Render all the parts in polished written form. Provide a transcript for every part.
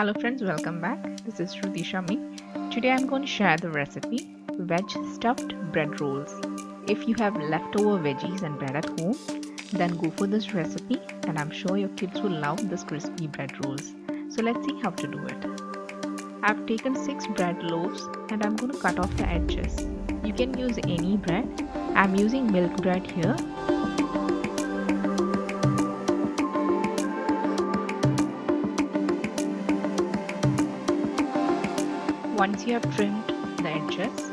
Hello friends, welcome back. This is Shruti Shami. Today I'm going to share the recipe veg stuffed bread rolls. If you have leftover veggies and bread at home, then go for this recipe and I'm sure your kids will love this crispy bread rolls. So let's see how to do it. I've taken 6 bread loaves and I'm going to cut off the edges. You can use any bread. I'm using milk bread here. Once you have trimmed the edges,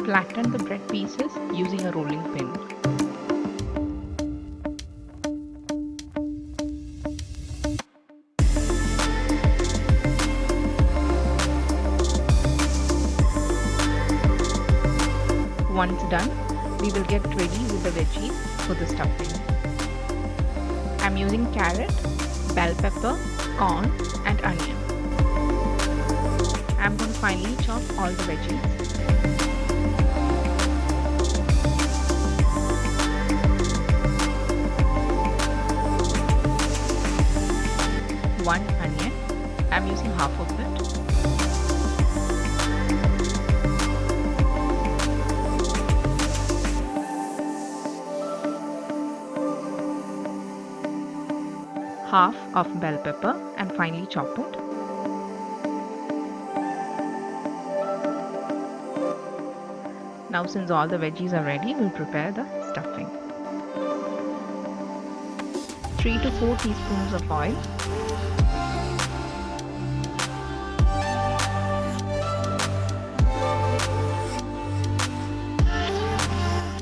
flatten the bread pieces using a rolling pin. Once done, we will get ready with the veggies for the stuffing. I'm using carrot, bell pepper, corn and onion. I'm going to finely chop all the veggies. One onion, I'm using half of it. Half of bell pepper and finely chop it. Now since all the veggies are ready, we'll prepare the stuffing. 3 to 4 teaspoons of oil.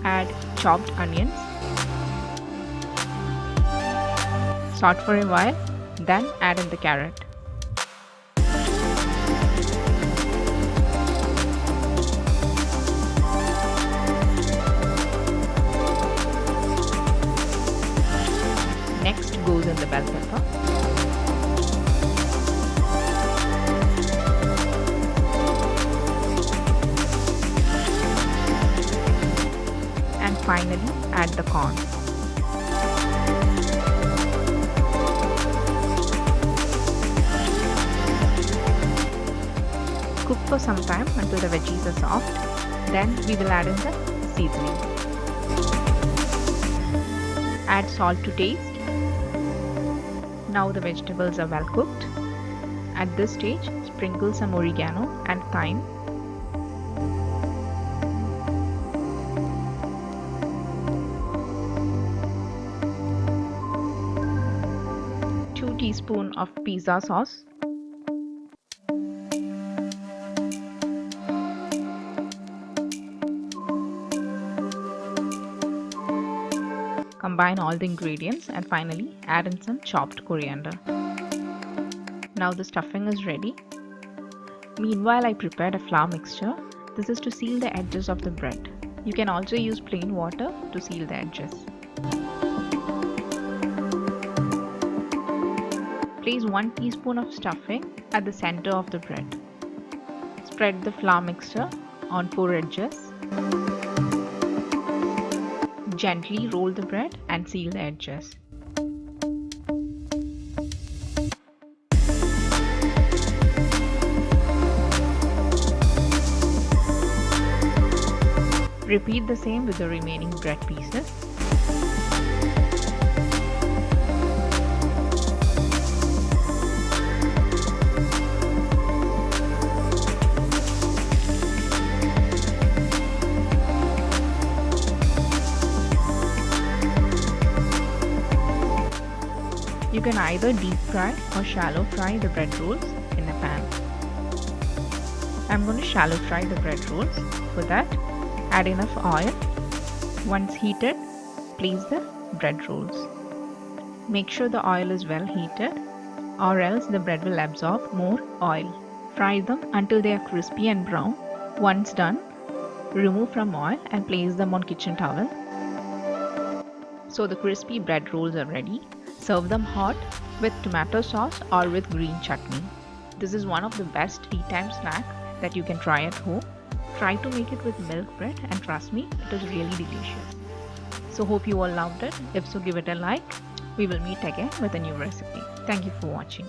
Add chopped onions. Saute for a while, then add in the carrot. Next goes in the bell pepper. And finally add the corn. Cook for some time until the veggies are soft. Then we will add in the seasoning. Add salt to taste. Now the vegetables are well cooked. At this stage, sprinkle some oregano and thyme. Two teaspoons of pizza sauce. Combine all the ingredients and finally add in some chopped coriander. Now the stuffing is ready. Meanwhile, I prepared a flour mixture. This is to seal the edges of the bread. You can also use plain water to seal the edges. Place 1 teaspoon of stuffing at the center of the bread. Spread the flour mixture on 4 edges. Gently roll the bread and seal the edges. Repeat the same with the remaining bread pieces. You can either deep fry or shallow fry the bread rolls in a pan. I'm going to shallow fry the bread rolls. For that, add enough oil. Once heated, place the bread rolls. Make sure the oil is well heated or else the bread will absorb more oil. Fry them until they are crispy and brown. Once done, remove from oil and place them on kitchen towel. So the crispy bread rolls are ready. Serve them hot with tomato sauce or with green chutney. This is one of the best tea time snack that you can try at home. Try to make it with milk bread and trust me, it is really delicious. So hope you all loved it. If so, give it a like. We will meet again with a new recipe. Thank you for watching.